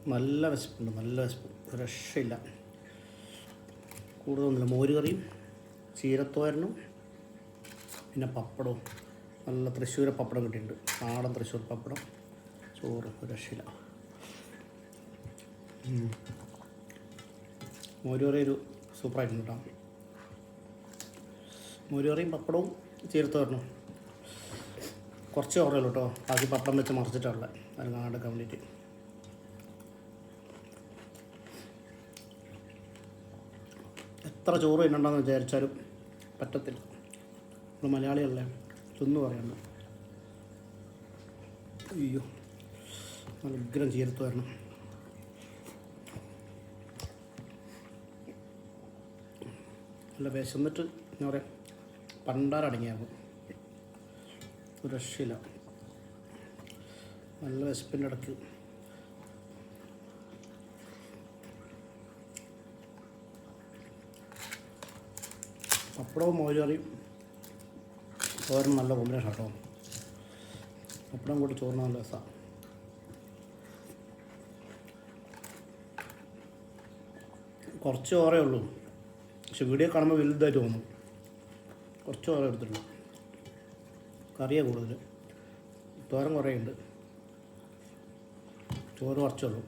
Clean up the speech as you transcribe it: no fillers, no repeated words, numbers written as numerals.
നല്ല വിശപ്പുണ്ട്, നല്ല വിശപ്പ്, ഒരു രക്ഷയില്ല. കൂടുതലൊന്നുമില്ല. മോര് കറിയും ചീരത്തോരനും പിന്നെ പപ്പടവും. നല്ല തൃശ്ശൂർ പപ്പടം കിട്ടിയിട്ടുണ്ട്, നാടൻ തൃശ്ശൂർ പപ്പടം. ചോറ് ഒരു രക്ഷയില്ല. മോര് കറി ഒരു സൂപ്പറായിട്ടുണ്ട് കേട്ടോ. മോര് കറിയും പപ്പടവും ചീരത്തോരനും. കുറച്ച് ചോറല്ലോ കേട്ടോ, ബാക്കി പപ്പടം വെച്ച് മറിച്ചിട്ടുള്ള അത് നാടെടുക്കാൻ വേണ്ടിയിട്ട്. എത്ര ചോറ് തിന്നണ്ടെന്ന് വിചാരിച്ചാലും പറ്റത്തില്ല. നമ്മൾ മലയാളിയല്ലേ, തിന്നു പറയണ്ട. അയ്യോ, നല്ല ഉഗ്രം ചീരത്തോരനും. നല്ല വിശന്നിട്ട് എന്താ പറയുക, പണ്ടാരടങ്ങിയായിരുന്നു. ഒരു രക്ഷയില്ല. നല്ല വിശപ്പിൻ്റെ ഇടയ്ക്ക് പപ്പടവും മോര് കറിയും ചോറിന് നല്ല കോമ്പിനേഷൻ കേട്ടോ. പപ്പടം കൂടി ചോറിന് നല്ല രസമാണ്. കുറച്ച് ചോറേ ഉള്ളൂ, പക്ഷെ വീഡിയോ കാണുമ്പോൾ വലുതായിട്ട് തോന്നും. കുറച്ച് ചോറേ എടുത്തിട്ടുള്ളൂ. കറിയാണ് കൂടുതൽ, തോരൻ കുറേ ഉണ്ട്, ചോറ് കുറച്ചേ ഉള്ളൂ.